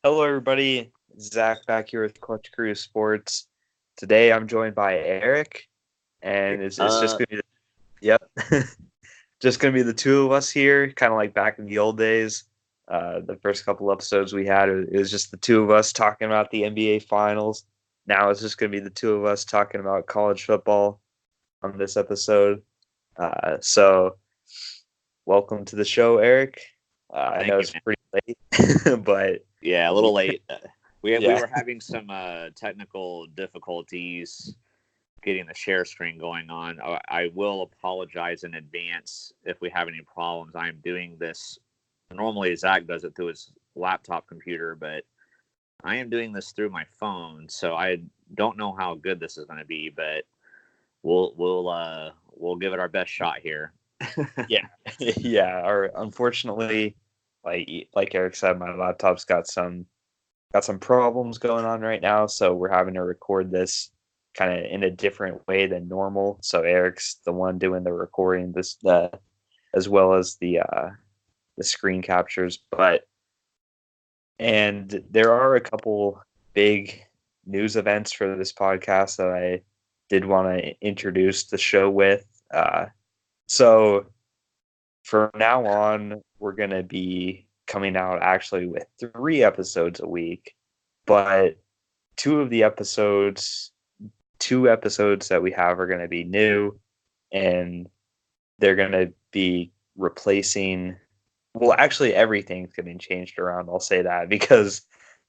Hello, everybody. Zach back here with Clutch Crew Sports. Today, I'm joined by Eric, and it's just gonna be just gonna be the two of us here, kind of like back in the old days. The first couple episodes we had, it was just the two of us talking about the NBA Finals. Now it's just gonna be the two of us talking about college football on this episode. So, welcome to the show, Eric. I Thank know you, it's man. pretty late, but Yeah, a little late. We yeah. were having some technical difficulties getting the share screen going on. I will apologize in advance if we have any problems. I am doing this normally. Zach does it through his laptop computer, but I am doing this through my phone, so I don't know how good this is going to be. But we'll give it our best shot here. Yeah, yeah. Or unfortunately, like Eric said, my laptop's got some problems going on right now, so we're having to record this kind of in a different way than normal. So Eric's the one doing the recording, this as well as the screen captures. And there are a couple big news events for this podcast that I did want to introduce the show with. So from now on, we're going to be coming out actually with 3 episodes a week, but two of the episodes, 2 episodes that we have are going to be new, and they're going to be replacing. Well, actually, everything's getting changed around. I'll say that because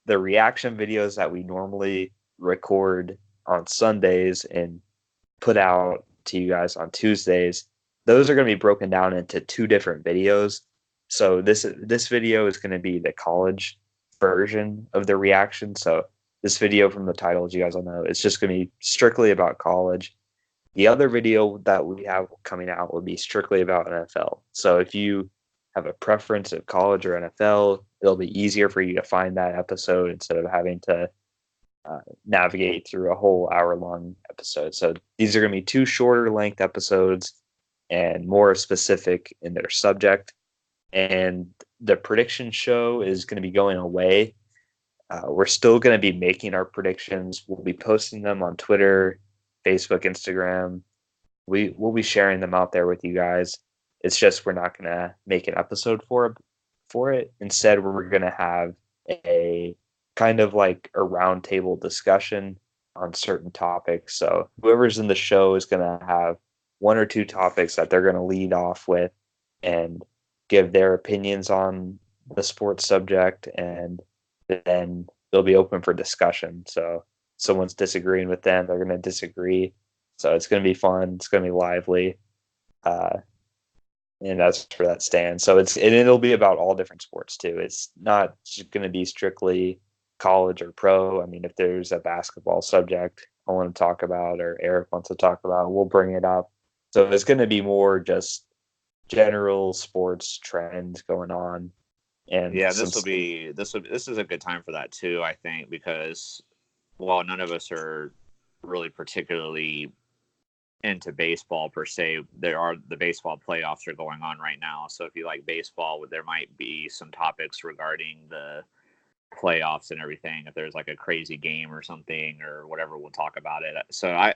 the reaction videos that we normally record on Sundays and put out to you guys on Tuesdays, those are going to be broken down into 2 different videos. So this video is going to be the college version of the reaction. So this video from the title, as you guys all know, it's just going to be strictly about college. The other video that we have coming out will be strictly about NFL. So if you have a preference of college or NFL, it'll be easier for you to find that episode instead of having to navigate through a whole hour long episode. So these are going to be 2 shorter length episodes and more specific in their subject. And the prediction show is going to be going away. We're still going to be making our predictions. We'll be posting them on Twitter, Facebook, Instagram. We'll be sharing them out there with you guys. It's just we're not going to make an episode for it. Instead, we're going to have a kind of like a roundtable discussion on certain topics. So whoever's in the show is going to have 1 or 2 topics that they're going to lead off with and give their opinions on the sports subject, and then they'll be open for discussion. So someone's disagreeing with them, they're going to disagree. So it's going to be fun. It's going to be lively. Uh, and that's where that stands. So it'll be about all different sports too. It's not going to be strictly college or pro. I mean, if there's a basketball subject I want to talk about or Eric wants to talk about, we'll bring it up. So it's going to be more just general sports trends going on and Yeah, some. this is a good time for that too. I think because while none of us are really particularly into baseball per se, there are the baseball playoffs are going on right now. So if you like baseball, there might be some topics regarding the playoffs and everything. If there's like a crazy game or something or whatever, we'll talk about it. So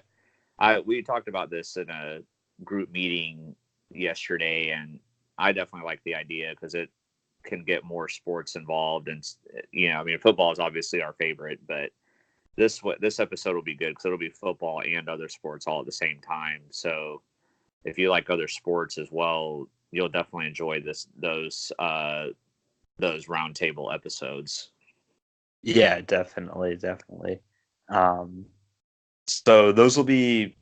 we talked about this in a group meeting yesterday, and I definitely like the idea because it can get more sports involved. And I mean, football is obviously our favorite, but this episode will be good because it'll be football and other sports all at the same time. So if you like other sports as well, you'll definitely enjoy those roundtable episodes. Yeah, definitely. Um, so those will be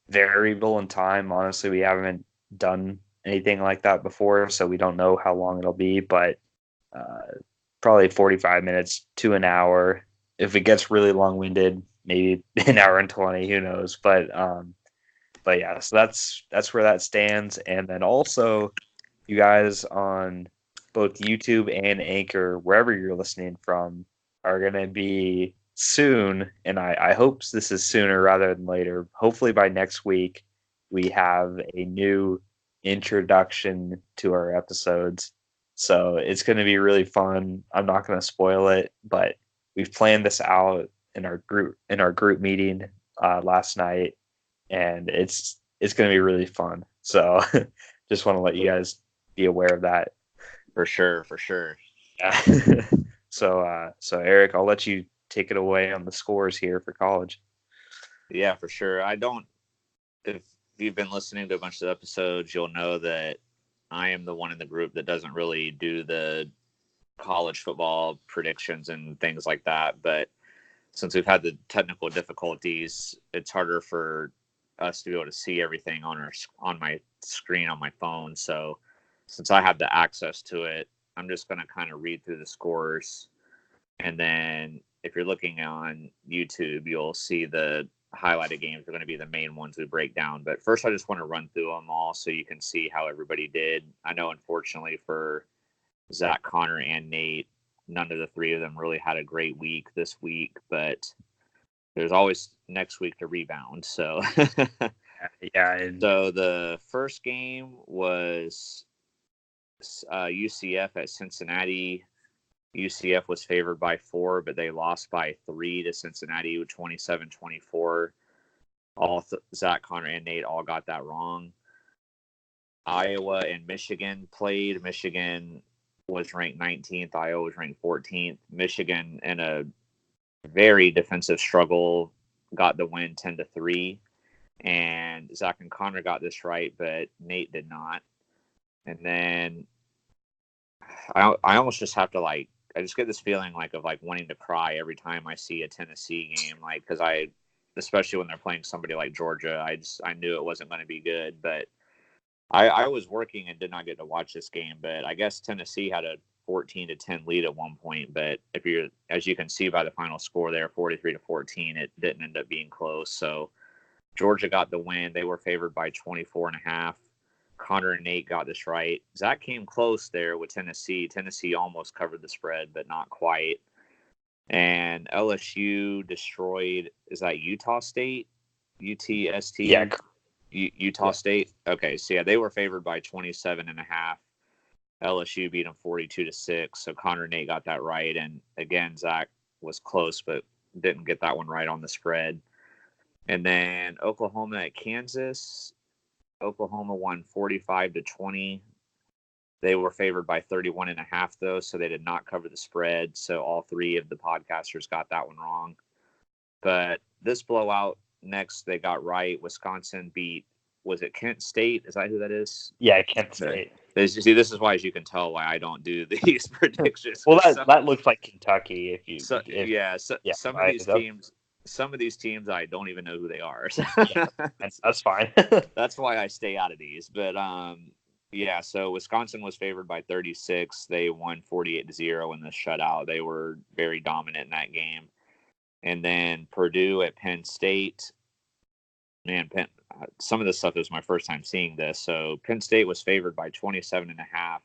variable in time. Honestly, we haven't done anything like that before, so we don't know how long it'll be, but uh, probably 45 minutes to an hour. If it gets really long-winded, maybe an hour and 20, who knows? But yeah, so that's where that stands. And then also, you guys on both YouTube and Anchor, wherever you're listening from, are gonna be soon, and I hope this is sooner rather than later. Hopefully by next week, we have a new introduction to our episodes. So it's going to be really fun. I'm not going to spoil it, but we've planned this out in our group meeting last night, and it's going to be really fun. So just want to let you guys be aware of that. For sure, for sure. Yeah. So Eric, I'll let you take it away on the scores here for college. Yeah, for sure. If you've been listening to a bunch of episodes, you'll know that I am the one in the group that doesn't really do the college football predictions and things like that. But since we've had the technical difficulties, it's harder for us to be able to see everything on my screen on my phone. So since I have the access to it, I'm just going to kind of read through the scores, and then if you're looking on YouTube, you'll see the highlighted games are going to be the main ones we break down. But first, I just want to run through them all so you can see how everybody did. I know, unfortunately, for Zach, Connor, and Nate, none of the three of them really had a great week this week, but there's always next week to rebound. So, Yeah. So the first game was UCF at Cincinnati. UCF was favored by 4, but they lost by 3 to Cincinnati with 27-24. Zach, Connor, and Nate all got that wrong. Iowa and Michigan played. Michigan was ranked 19th. Iowa was ranked 14th. Michigan, in a very defensive struggle, got the win 10-3. And Zach and Connor got this right, but Nate did not. And then I almost just have to I just get this feeling of wanting to cry every time I see a Tennessee game, because especially when they're playing somebody like Georgia, I knew it wasn't going to be good, but I was working and did not get to watch this game, but I guess Tennessee had a 14-10 lead at one point, but as you can see by the final score there, 43-14, it didn't end up being close. So Georgia got the win. They were favored by 24.5. Connor and Nate got this right. Zach came close there with Tennessee. Tennessee almost covered the spread, but not quite. And LSU destroyed, is that Utah State? UTST? Yeah. Utah State? Okay, so yeah, they were favored by 27.5. LSU beat them 42-6. So Connor and Nate got that right. And again, Zach was close, but didn't get that one right on the spread. And then Oklahoma at Kansas. Oklahoma won 45-20. They were favored by 31.5, though, so they did not cover the spread. So all three of the podcasters got that one wrong. But this blowout next, they got right. Wisconsin beat, was it Kent State? Is that who that is? Yeah, Kent State. See, this is why, as you can tell, why I don't do these predictions. Well, that looks like Kentucky. Some of these teams I don't even know who they are. Yeah, that's fine. That's why I stay out of these. But yeah, so Wisconsin was favored by 36. They won 48-0 in the shutout. They were very dominant in that game. And then Purdue at Penn State. Man, some of this stuff is my first time seeing this. So Penn State was favored by 27.5,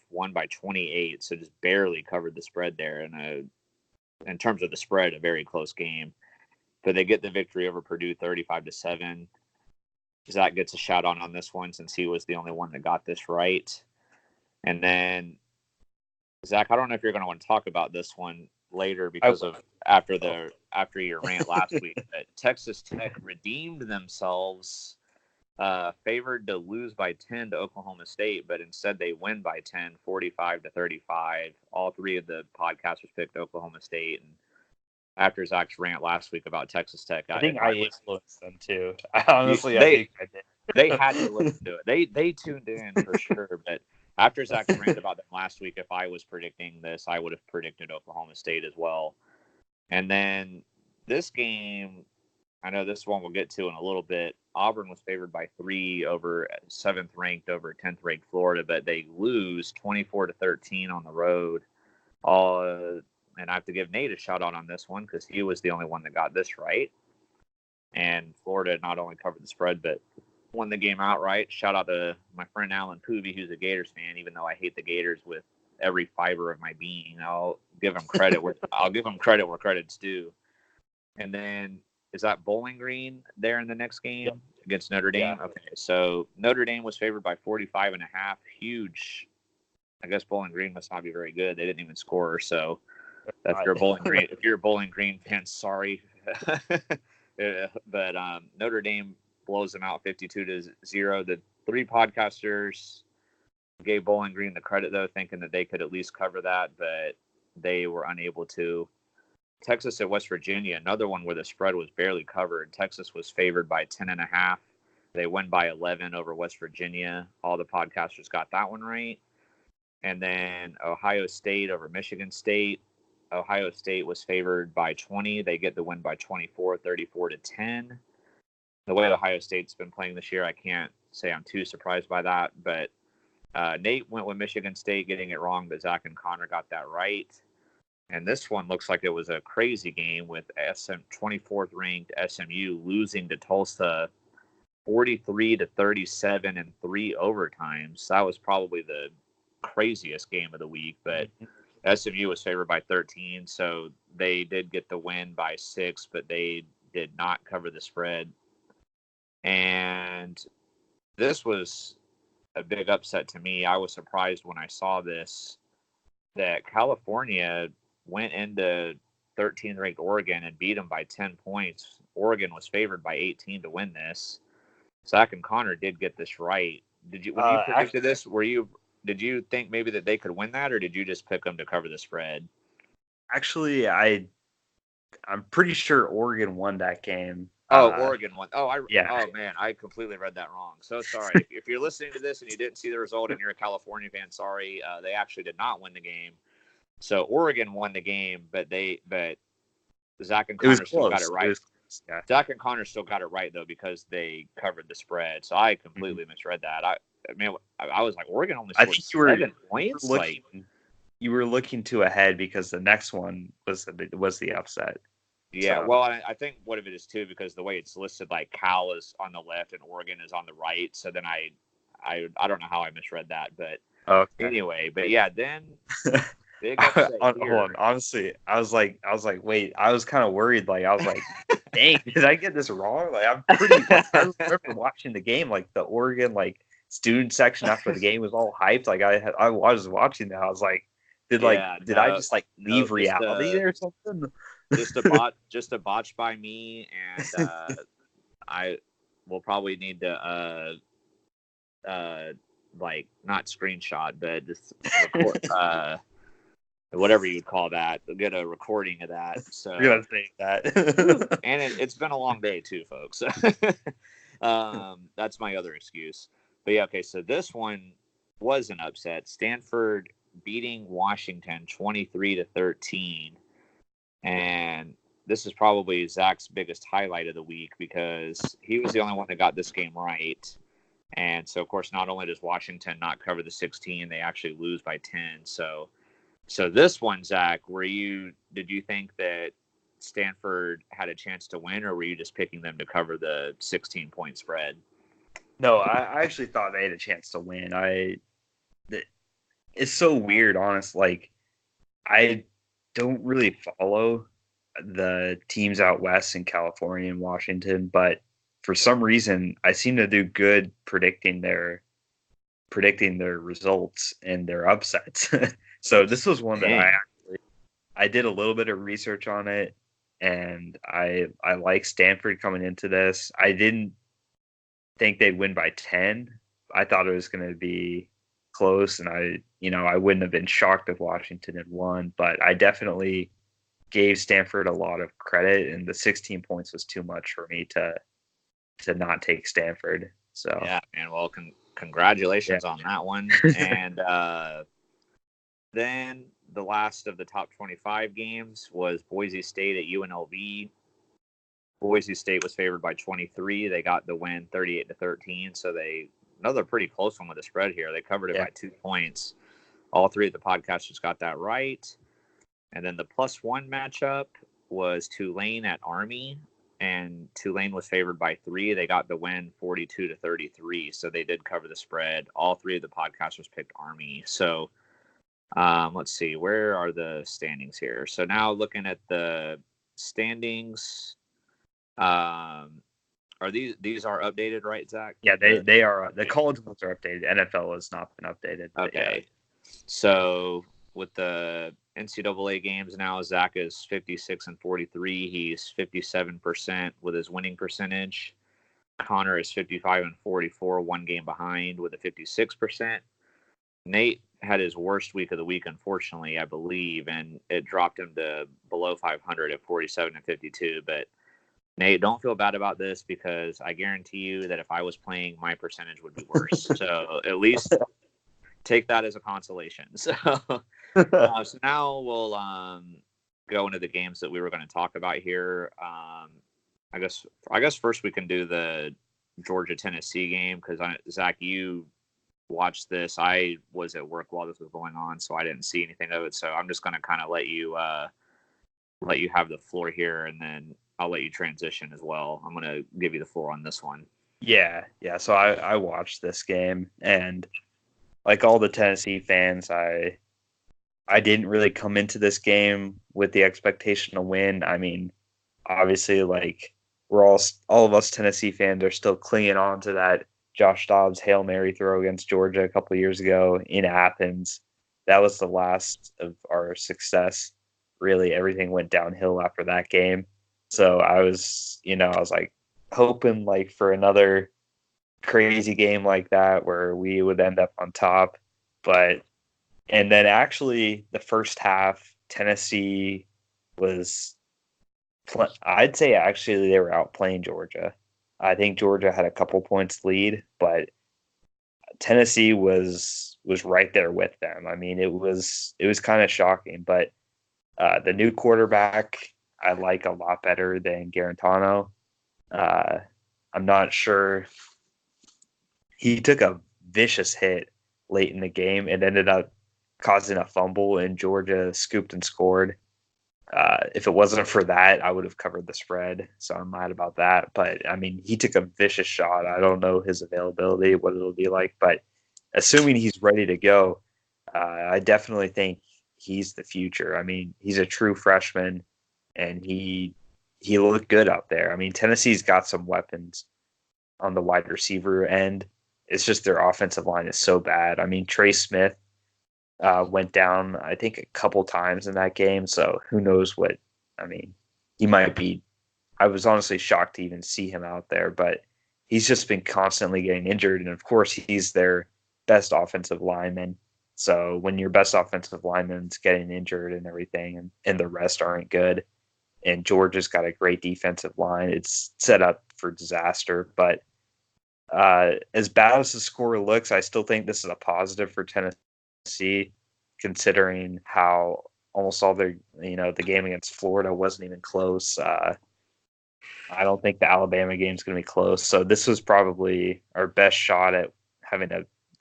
won by 28, so just barely covered the spread there. In terms of the spread, a very close game. But they get the victory over Purdue 35-7. Zach gets a shout out on this one since he was the only one that got this right. And then, Zach, I don't know if you're going to want to talk about this one later because of after your rant last week. But Texas Tech redeemed themselves, favored to lose by 10 to Oklahoma State, but instead they win by 10, 45-35. All three of the podcasters picked Oklahoma State. And after Zach's rant last week about Texas Tech, I think I influenced them too. Honestly, I think I did. They had to listen to it. They tuned in for sure. But after Zach's rant about them last week, if I was predicting this, I would have predicted Oklahoma State as well. And then this game, I know this one we'll get to in a little bit. Auburn was favored by 3 over 7th ranked over 10th ranked Florida, but they lose 24-13 on the road. And I have to give Nate a shout out on this one because he was the only one that got this right. And Florida not only covered the spread, but won the game outright. Shout out to my friend Alan Poovey, who's a Gators fan, even though I hate the Gators with every fiber of my being. I'll give him credit where credit's due. And then is that Bowling Green there in the next game against Notre Dame? Yeah. Okay, so Notre Dame was favored by 45.5. Huge I guess Bowling Green must not be very good. They didn't even score. So if I- you're a Bowling Green fan, sorry. But Notre Dame blows them out 52-0. The three podcasters gave Bowling Green the credit, though, thinking that they could at least cover that, but they were unable to. Texas at West Virginia, another one where the spread was barely covered. Texas was favored by 10.5. They won by 11 over West Virginia. All the podcasters got that one right. And then Ohio State over Michigan State. Ohio State was favored by 20. They get the win by 24, 34-10. The way Ohio State's been playing this year, I can't say I'm too surprised by that. But Nate went with Michigan State, getting it wrong, but Zach and Connor got that right. And this one looks like it was a crazy game with 24th ranked SMU losing to Tulsa 43-37 in 3 overtimes. That was probably the craziest game of the week, but SMU was favored by 13, so they did get the win by 6, but they did not cover the spread. And this was a big upset to me. I was surprised when I saw this, that California went into 13th ranked Oregon and beat them by 10 points. Oregon was favored by 18 to win this. Zach and Connor did get this right. When you predicted this, did you think maybe that they could win that, or did you just pick them to cover the spread? Actually, I'm pretty sure Oregon won that game. Oregon won. Yeah. Oh man, I completely read that wrong. So sorry. If you're listening to this and you didn't see the result and you're a California fan, sorry. They actually did not win the game. So Oregon won the game, but Zach and Connor still got it right. Yeah. Zach and Connor still got it right though, because they covered the spread. So I completely misread that. I was like, Oregon only scored 7 points. You were looking too ahead because the next one was the upset. Yeah, well, I think what of it is too, because the way it's listed, like Cal is on the left and Oregon is on the right. So then I don't know how I misread that, but anyway. But yeah, then big upset Hold on. Honestly, I was like, wait. I was kind of worried. Like, I was like, dang, did I get this wrong? Like, I remember watching the game. Like, the Oregon student section after the game was all hyped. Like, I was watching that. I was like, did I just leave reality or something? Just a botch by me, and I will probably need to not screenshot, but just record, whatever you'd call that. Get a recording of that. So you're gonna say that. And it's been a long day too, folks. That's my other excuse. But yeah, okay. So this one was an upset. Stanford beating Washington 23-13, and this is probably Zach's biggest highlight of the week because he was the only one that got this game right. And so, of course, not only does Washington not cover the 16, they actually lose by 10. So this one, Zach, did you think that Stanford had a chance to win, or were you just picking them to cover the 16-point spread? No, I actually thought they had a chance to win. It's so weird, honestly. I don't really follow the teams out west in California and Washington, but for some reason I seem to do good predicting their results and their upsets. So this was one that I did a little bit of research on it, and I like Stanford coming into this. I didn't think they'd win by 10. I thought it was going to be close, and I wouldn't have been shocked if Washington had won, but I definitely gave Stanford a lot of credit, and the 16 points was too much for me to not take Stanford. So yeah, man. Well, congratulations on that one. And then the last of the top 25 games was Boise State at UNLV. Boise State was favored by 23. They got the win 38-13. So another pretty close one with the spread here. They covered it by 2 points. All three of the podcasters got that right. And then the +1 matchup was Tulane at Army, and Tulane was favored by 3. They got the win 42-33, so they did cover the spread. All three of the podcasters picked Army. So let's see, where are the standings here? So now looking at the standings, are these are updated, right, Zach? Yeah, they are. The college ones are updated. NFL has not been updated. Okay. So with the NCAA games now, Zach is 56-43. He's 57% with his winning percentage. Connor is 55-44, one game behind with a 56%. Nate had his worst week of the week, unfortunately, I believe, and it dropped him to below 500 at 47-52. But Nate, don't feel bad about this because I guarantee you that if I was playing, my percentage would be worse. So at least take that as a consolation. So now we'll go into the games that we were going to talk about here. I guess first we can do the Georgia Tennessee game because Zach, you watched this. I was at work while this was going on, so I didn't see anything of it. So I'm just going to kind of let you have the floor here, and then I'll let you transition as well. I'm going to give you the floor on this one. Yeah. So I watched this game, and like all the Tennessee fans, I didn't really come into this game with the expectation to win. I mean, obviously, like we're all of us Tennessee fans are still clinging on to that Josh Dobbs Hail Mary throw against Georgia a couple of years ago in Athens. That was the last of our success. Really, everything went downhill after that game. So I was like hoping like for another crazy game like that where we would end up on top. And then actually the first half, Tennessee was, I'd say actually they were outplaying Georgia. I think Georgia had a couple points lead, but Tennessee was right there with them. I mean, it was kind of shocking, but the new quarterback I like a lot better than Garantano. I'm not sure. He took a vicious hit late in the game and ended up causing a fumble, and Georgia scooped and scored. If it wasn't for that, I would have covered the spread. So I'm mad about that. But I mean, he took a vicious shot. I don't know his availability, what it'll be like, but assuming he's ready to go, I definitely think he's the future. I mean, he's a true freshman, and he looked good out there. I mean, Tennessee's got some weapons on the wide receiver end. It's just their offensive line is so bad. I mean, Trey Smith went down, I think, a couple times in that game. So who knows what? I mean, he might be. I was honestly shocked to even see him out there, but he's just been constantly getting injured. And of course, he's their best offensive lineman. So when your best offensive lineman's getting injured and everything, and the rest aren't good, and Georgia's got a great defensive line, it's set up for disaster. But as bad as the score looks, I still think this is a positive for Tennessee, considering how almost all their, the game against Florida wasn't even close. I don't think the Alabama game is going to be close. So this was probably our best shot at having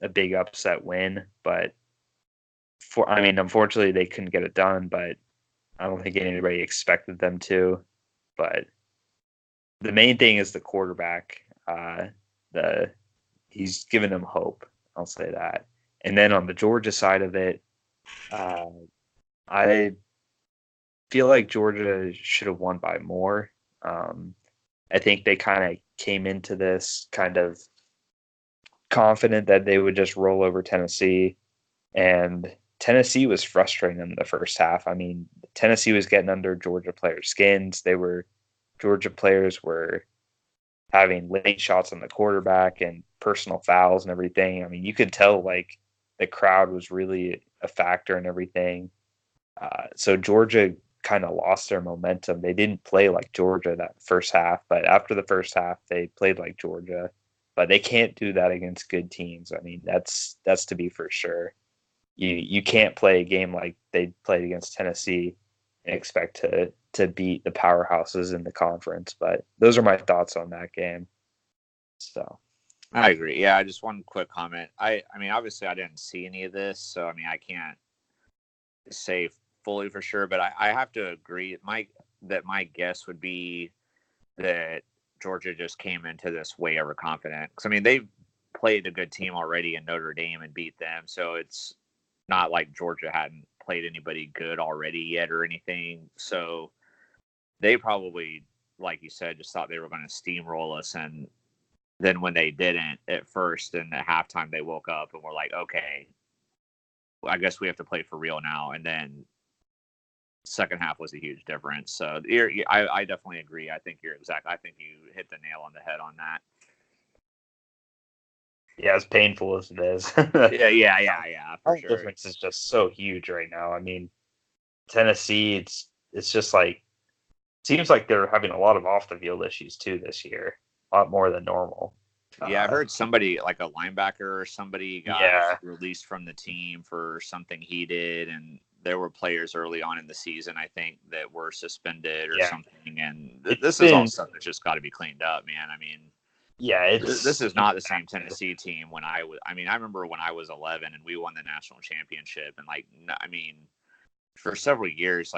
a big upset win. But unfortunately, they couldn't get it done. But I don't think anybody expected them to. But the main thing is the quarterback. He's given them hope. I'll say that. And then on the Georgia side of it, I feel like Georgia should have won by more. I think they kind of came into this kind of confident that they would just roll over Tennessee, and Tennessee was frustrating them the first half. I mean, Tennessee was getting under Georgia players' skins. Georgia players were having late shots on the quarterback and personal fouls and everything. I mean, you could tell like the crowd was really a factor and everything. So Georgia kind of lost their momentum. They didn't play like Georgia that first half, but after the first half, they played like Georgia. But they can't do that against good teams. I mean, that's to be for sure. You can't play a game like they played against Tennessee and expect to beat the powerhouses in the conference. But those are my thoughts on that game. So I agree. Yeah, just one quick comment. I mean, obviously, I didn't see any of this, so I mean, I can't say fully for sure, but I have to agree. My guess would be that Georgia just came into this way overconfident. Because I mean, they've played a good team already in Notre Dame and beat them, so it's not like Georgia hadn't played anybody good already yet or anything. So they probably, like you said, just thought they were going to steamroll us. And then when they didn't at first and at halftime, they woke up and were like, okay, I guess we have to play for real now. And then second half was a huge difference. So I definitely agree. I think I think you hit the nail on the head on that. Yeah, as painful as it is. Yeah, for sure. The difference is just so huge right now. I mean, Tennessee, it's just like seems like they're having a lot of off the field issues too this year, a lot more than normal. Yeah, I heard somebody like a linebacker or somebody got released from the team for something he did, and there were players early on in the season, I think, that were suspended or something. And this is all stuff that's just got to be cleaned up, man. I mean, this is not the same Tennessee team when I remember when I was 11 and we won the national championship, and for several years,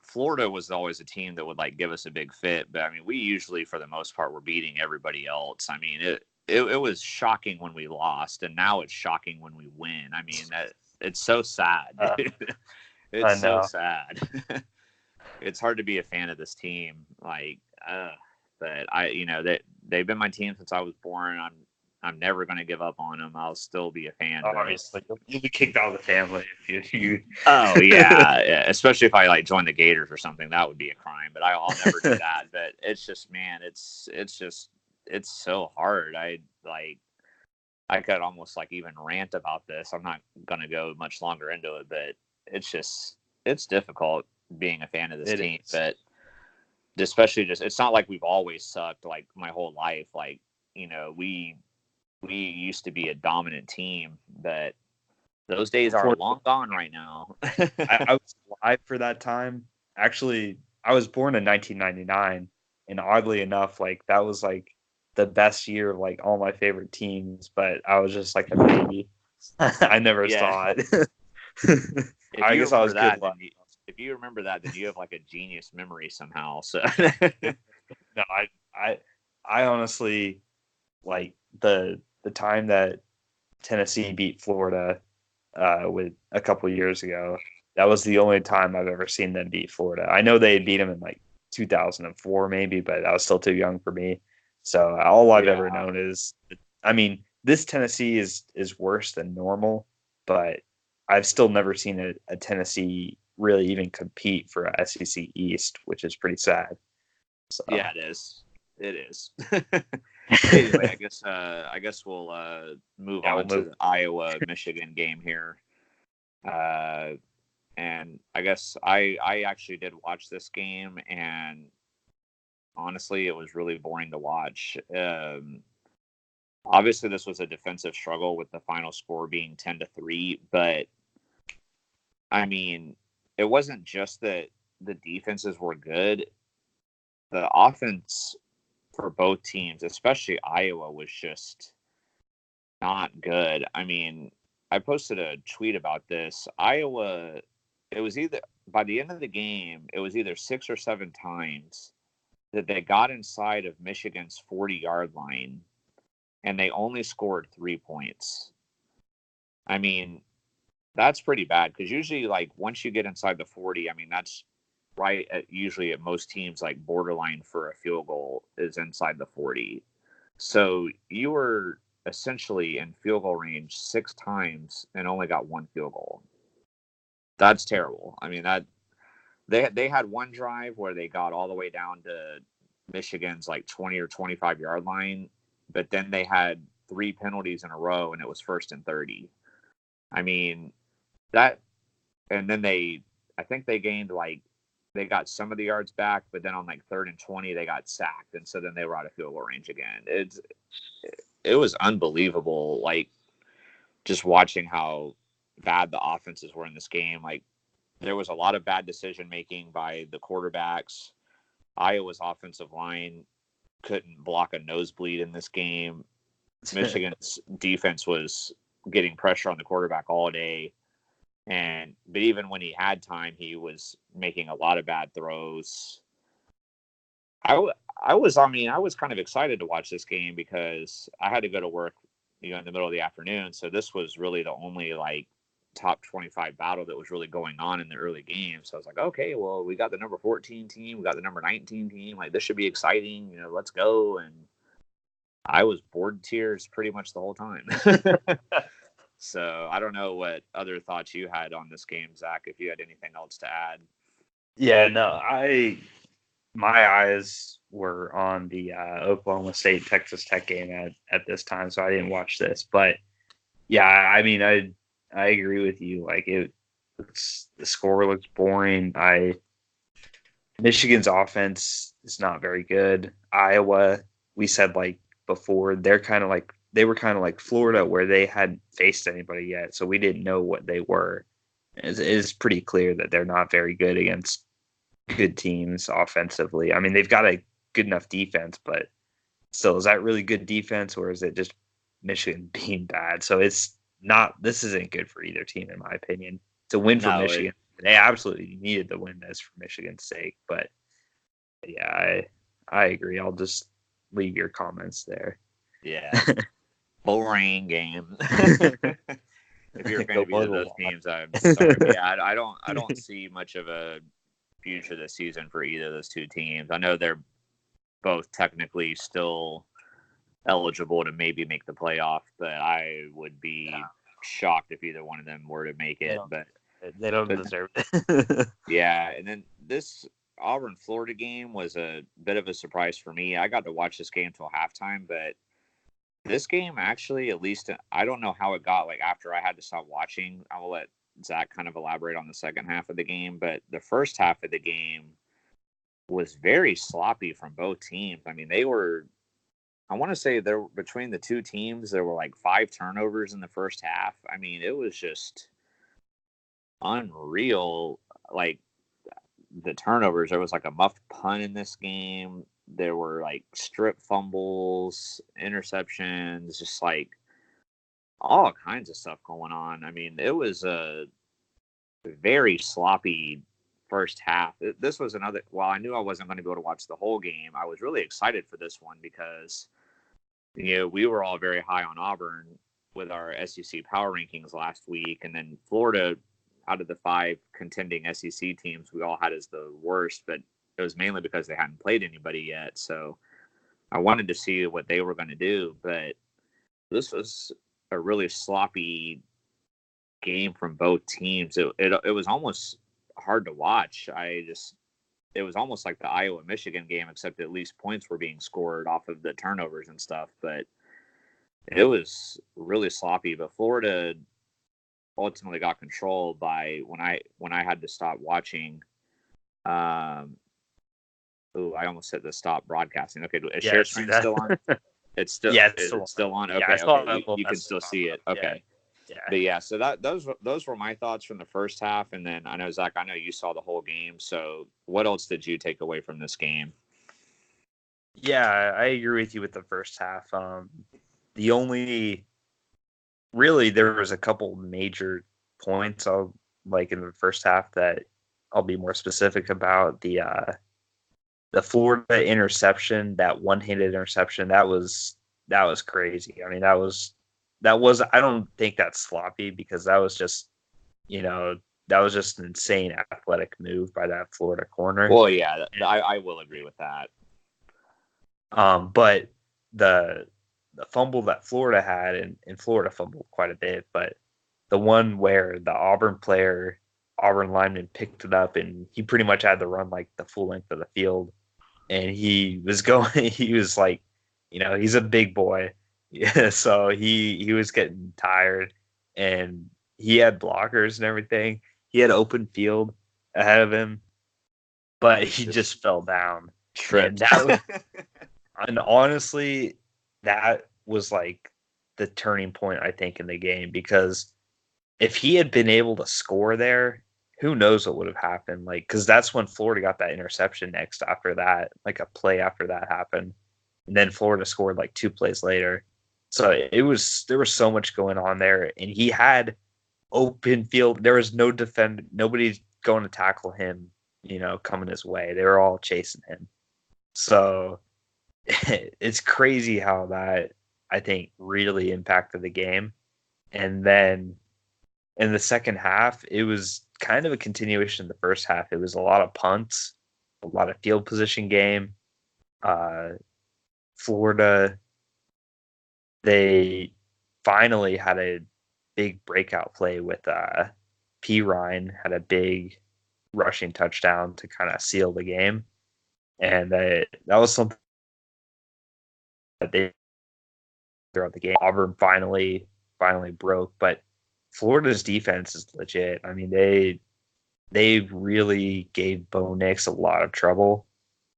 Florida was always a team that would give us a big fit, but I mean, we usually, for the most part, were beating everybody else. I mean, it was shocking when we lost, and now it's shocking when we win. I mean, it's so sad. It's so sad. It's hard to be a fan of this team, but they've been my team since I was born. I'm never going to give up on them. I'll still be a fan. Obviously, you'll be kicked out of the family if you. Oh yeah, especially if I join the Gators or something. That would be a crime. But I'll never do that. But it's just, man, it's so hard. I could almost even rant about this. I'm not going to go much longer into it, but it's difficult being a fan of this team. But especially it's not like we've always sucked my whole life. We used to be a dominant team, but those days are long gone right now. I was alive for that time. Actually, I was born in 1999, and oddly enough, that was the best year of all my favorite teams. But I was just a baby. I never saw it. I guess I was good. If you remember that, then you have a genius memory somehow. So no, I honestly the time that Tennessee beat Florida with a couple years ago. That was the only time I've ever seen them beat Florida. I know they beat them in 2004 maybe, but I was still too young for me. So all I've ever known is, I mean, this Tennessee is worse than normal, but I've still never seen a Tennessee really even compete for a SEC East, which is pretty sad. So. Yeah, it is. It is. Anyway, I guess we'll move on to the Iowa-Michigan game here. And I guess I actually did watch this game, and honestly, it was really boring to watch. Obviously, this was a defensive struggle with the final score being 10-3, but I mean, it wasn't just that the defenses were good. The offense for both teams, especially Iowa, was just not good. I mean, I posted a tweet about this. Iowa, it was either by the end of the game, it was either 6 or 7 times that they got inside of Michigan's 40-yard line, and they only scored 3 points. I mean, that's pretty bad, because usually, once you get inside the 40, I mean, that's right usually at most teams, borderline for a field goal is inside the 40. So you were essentially in field goal range 6 times and only got 1 field goal. That's terrible. I mean, that they had one drive where they got all the way down to Michigan's 20 or 25-yard line, but then they had 3 penalties in a row, and it was 1st and 30. I mean, that, and then I think they gained they got some of the yards back, but then on 3rd and 20, they got sacked. And so then they were out of field goal range again. It was unbelievable. Just watching how bad the offenses were in this game. There was a lot of bad decision-making by the quarterbacks. Iowa's offensive line couldn't block a nosebleed in this game. Michigan's defense was getting pressure on the quarterback all day. But even when he had time, he was making a lot of bad throws. I was kind of excited to watch this game because I had to go to work, in the middle of the afternoon. So this was really the only top 25 battle that was really going on in the early game. So I was like, okay, well, we got the number 14 team, we got the number 19 team. This should be exciting. Let's go. And I was bored to tears pretty much the whole time. So I don't know what other thoughts you had on this game, Zach, if you had anything else to add. Yeah, no, my eyes were on the Oklahoma State Texas Tech game at this time, so I didn't watch this. But yeah, I mean, I agree with you. Like the score looks boring. Michigan's offense is not very good. Iowa, we said like before, they were kind of like Florida, where they hadn't faced anybody yet, so we didn't know what they were. It's pretty clear that they're not very good against good teams offensively. I mean, they've got a good enough defense, but still, is that really good defense, or is it just Michigan being bad? So it's not. This isn't good for either team, in my opinion. To win for No, Michigan, they absolutely needed to win this for Michigan's sake. But yeah, I agree. I'll just leave your comments there. yeah, boring game. If you're a fan Go of either of Blue those Lot. teams, I'm sorry. But yeah, I don't see much of a future this season for either of those two teams. I know they're both technically still eligible to maybe make the playoff, but I would be shocked if either one of them were to make it. They don't But deserve it. yeah, and then this Auburn Florida game was a bit of a surprise for me. I got to watch this game till halftime, but this game actually, at least I don't know how it got like after I had to stop watching. I will let Zach kind of elaborate on the second half of the game, but the first half of the game was very sloppy from both teams. I mean, I want to say there between the two teams, there were like 5 turnovers in the first half. I mean, it was just unreal. Like the turnovers, there was like a muffed punt in this game. There were like strip fumbles, interceptions, just like all kinds of stuff going on. I mean, it was a very sloppy first half. This was another, while I knew I wasn't going to be able to watch the whole game, I was really excited for this one because, we were all very high on Auburn with our SEC power rankings last week. And then Florida, out of the 5 contending SEC teams, we all had as the worst, but it was mainly because they hadn't played anybody yet. So I wanted to see what they were going to do, but this was a really sloppy game from both teams. It was almost hard to watch. It was almost like the Iowa Michigan game, except at least points were being scored off of the turnovers and stuff. But it was really sloppy. But Florida ultimately got control by when I had to stop watching. I almost said to stop broadcasting. Okay, is share screen still on? It's still it's still on. Okay, okay. You can still see it. Okay. Yeah. But yeah, so those were my thoughts from the first half, and then I know Zach, I know you saw the whole game. So what else did you take away from this game? Yeah, I agree with you with the first half. The only really there was a couple major points I'll like in the first half that I'll be more specific about. The Florida interception, that one-handed interception, that was crazy. I mean, that was I don't think that's sloppy because that was just that was just an insane athletic move by that Florida corner. Well, yeah, I will agree with that. But the fumble that Florida had, and Florida fumbled quite a bit, but the one where the Auburn lineman picked it up and he pretty much had to run like the full length of the field, and he was like, he's a big boy, yeah, so he was getting tired, and he had blockers and everything. He had open field ahead of him, but he just fell down. Tripped. And honestly, that was like the turning point, I think, in the game, because if he had been able to score there, who knows what would have happened? Like, because that's when Florida got that interception next after that, like a play after that happened. And then Florida scored like 2 plays later. So there was so much going on there. And he had open field. There was nobody going to tackle him, coming his way. They were all chasing him. So it's crazy how that, I think, really impacted the game. And then in the second half, it was kind of a continuation of the first half. It was a lot of punts, a lot of field position game. Florida, they finally had big breakout play with P. Ryan had a big rushing touchdown to kind of seal the game, and that was something that they throughout the game. Auburn finally broke, but Florida's defense is legit. I mean, they really gave Bo Nix a lot of trouble,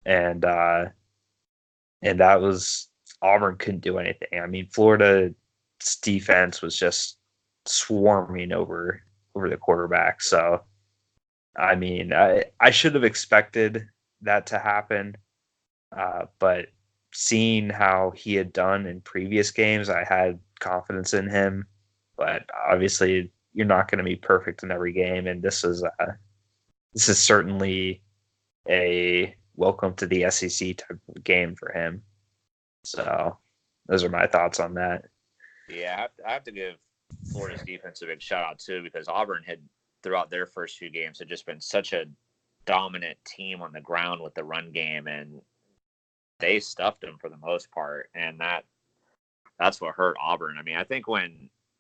and that was Auburn couldn't do anything. I mean, Florida's defense was just swarming over the quarterback. So, I mean, I should have expected that to happen, but seeing how he had done in previous games, I had confidence in him. But obviously, you're not going to be perfect in every game, and this is certainly a welcome to the SEC type of game for him. So those are my thoughts on that. Yeah, I have to give Florida's defense a big shout out too, because Auburn had throughout their first few games had just been such a dominant team on the ground with the run game, and they stuffed them for the most part, and that's what hurt Auburn. I mean, I think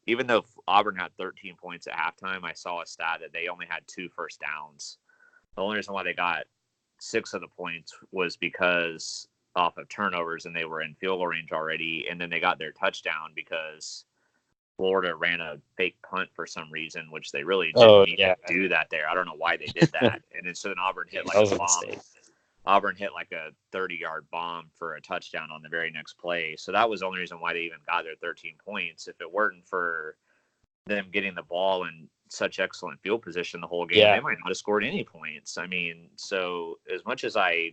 even though Auburn had 13 points at halftime, I saw a stat that they only had 2 first downs. The only reason why they got 6 of the points was because off of turnovers, and they were in field goal range already, and then they got their touchdown because Florida ran a fake punt for some reason, which they really didn't need to do that there. I don't know why they did that. And then so then Auburn hit like a bomb. Auburn hit like a 30-yard bomb for a touchdown on the very next play. So that was the only reason why they even got their 13 points. If it weren't for them getting the ball in such excellent field position the whole game, they might not have scored any points. I mean, so as much as I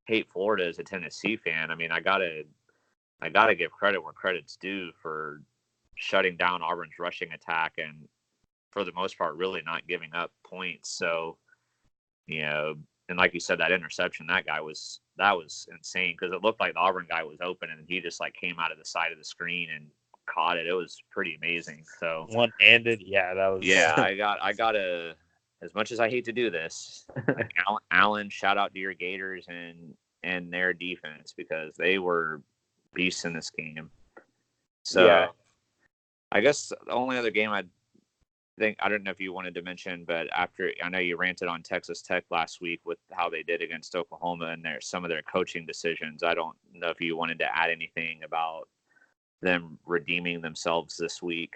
hate Florida as a Tennessee fan, I mean, I gotta give credit where credit's due for shutting down Auburn's rushing attack and for the most part really not giving up points. So, and like you said, that interception, that was insane, because it looked like the Auburn guy was open and he just like came out of the side of the screen and caught it. It was pretty amazing. So one-handed, that was. Yeah, I gotta, as much as I hate to do this, Allen, shout out to your Gators and their defense, because they were beasts in this game. So I guess the only other game I don't know if you wanted to mention, but I know you ranted on Texas Tech last week with how they did against Oklahoma and some of their coaching decisions. I don't know if you wanted to add anything about them redeeming themselves this week.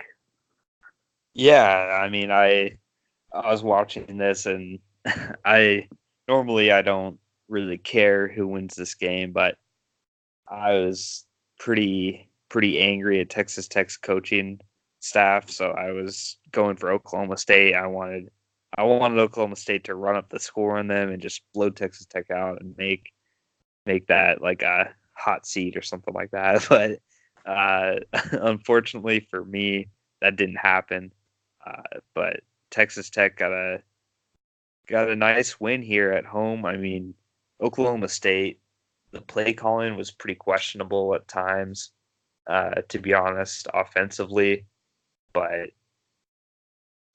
Yeah, I mean, I was watching this, and I don't really care who wins this game, but I was pretty angry at Texas Tech's coaching staff, so I was going for Oklahoma State. I wanted Oklahoma State to run up the score on them and just blow Texas Tech out and make that like a hot seat or something like that. But unfortunately for me, that didn't happen. But Texas Tech got a nice win here at home. I mean, Oklahoma State, the play calling was pretty questionable at times, to be honest, offensively. But,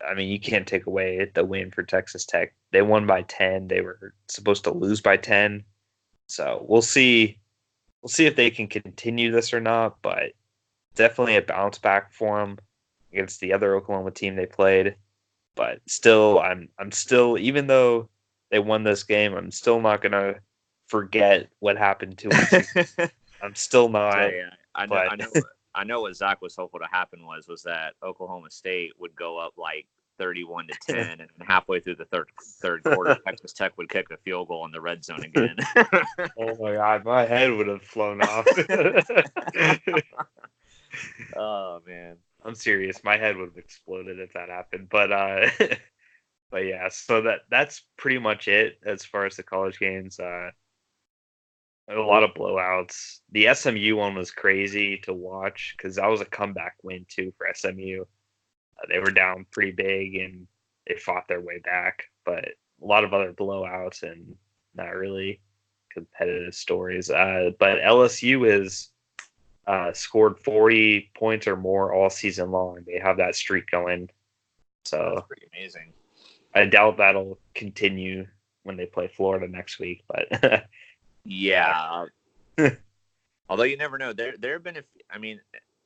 I mean, you can't take away the win for Texas Tech. They won by 10. They were supposed to lose by 10. So we'll see. We'll see if they can continue this or not. But definitely a bounce back for them against the other Oklahoma team they played. But still, I'm still, even though they won this game, I'm still not gonna forget what happened to us. I'm still not. So, yeah, I know what Zach was hopeful to happen was that Oklahoma State would go up like 31-10, and halfway through the third quarter, Texas Tech would kick a field goal in the red zone again. Oh my God, my head would have flown off. Oh man, I'm serious. My head would have exploded if that happened. But but yeah, so that's pretty much it as far as the college games. A lot of blowouts. The SMU one was crazy to watch because that was a comeback win too for SMU. They were down pretty big and they fought their way back, but a lot of other blowouts and not really competitive stories. But LSU is scored 40 points or more all season long. They have that streak going. So that's pretty amazing. I doubt that'll continue when they play Florida next week, but yeah. Although you never know. There have been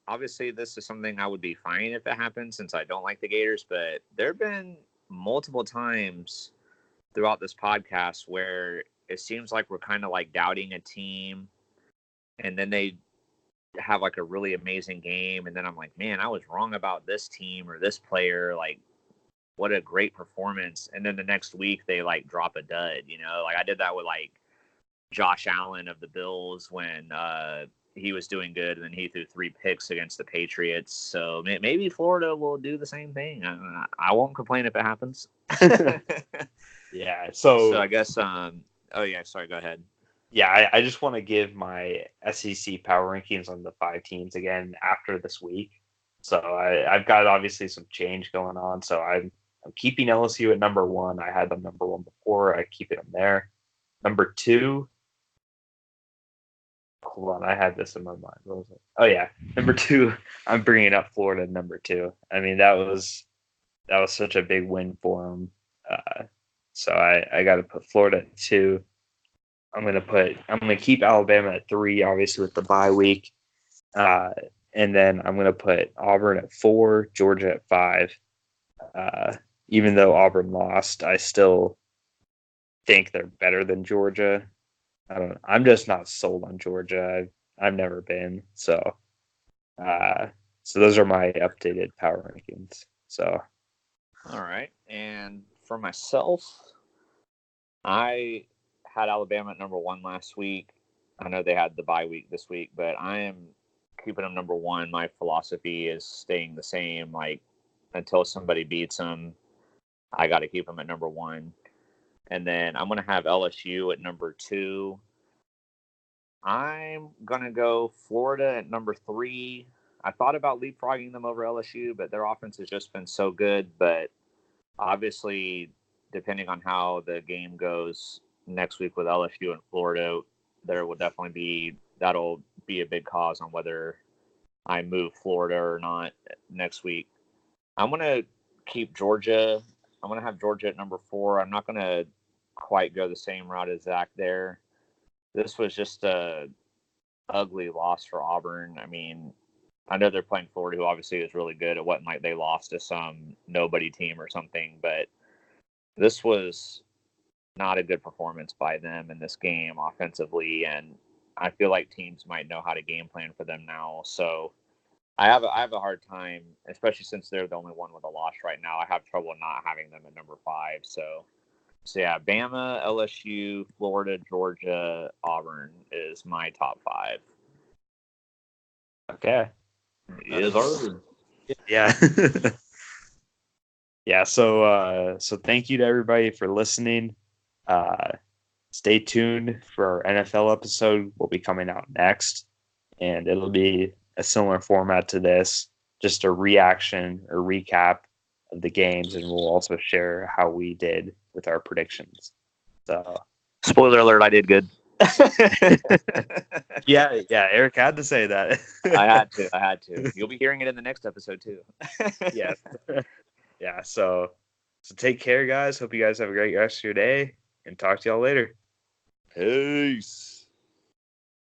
obviously this is something I would be fine if it happens since I don't like the Gators, but there have been multiple times throughout this podcast where it seems like we're kind of like doubting a team and then they have like a really amazing game. And then I'm like, man, I was wrong about this team or this player. Like, what a great performance. And then the next week they like drop a dud, like I did that with like Josh Allen of the Bills when he was doing good, and then he threw 3 picks against the Patriots. So maybe Florida will do the same thing. I won't complain if it happens. Yeah. So I guess. Oh yeah. Sorry. Go ahead. Yeah, I just want to give my SEC power rankings on the 5 teams again after this week. So I've got obviously some change going on. So I'm keeping LSU at number 1. I had them number 1 before. I keep them there. Number 2. Hold on, I had this in my mind. What was it? Oh yeah, number 2. I'm bringing up Florida number 2. I mean that was such a big win for them. So I got to put Florida at 2. I'm gonna keep Alabama at 3, obviously with the bye week, and then I'm gonna put Auburn at 4, Georgia at 5. Even though Auburn lost, I still think they're better than Georgia. I'm just not sold on Georgia. I've never been. So those are my updated power rankings. So all right, and for myself, I had Alabama at number 1 last week. I know they had the bye week this week, but I am keeping them number 1. My philosophy is staying the same. Like until somebody beats them, I got to keep them at number 1. And then I'm going to have LSU at number 2. I'm going to go Florida at number 3. I thought about leapfrogging them over LSU, but their offense has just been so good. But obviously, depending on how the game goes next week with LSU and Florida, that'll be a big cause on whether I move Florida or not next week. I'm going to keep Georgia. I'm going to have Georgia at number 4. I'm not going to quite go the same route as Zach there. This was just a ugly loss for Auburn. I mean, I know they're playing Florida, who obviously is really good. It wasn't like they lost to some nobody team or something, but this was not a good performance by them in this game offensively, and I feel like teams might know how to game plan for them now. So I have a hard time, especially since they're the only one with a loss right now. I have trouble not having them at number 5. So yeah, Bama, LSU, Florida, Georgia, Auburn is my top 5. okay. Yes, sir. Yeah. Yeah, so thank you to everybody for listening. Stay tuned for our NFL episode. Will be coming out next, and it'll be a similar format to this, just a reaction or recap of the games, and we'll also share how we did with our predictions. So, spoiler alert, I did good. yeah, Eric had to say that. I had to. You'll be hearing it in the next episode too. Yes. Yeah, so take care, guys. Hope you guys have a great rest of your day, and talk to y'all later. Peace.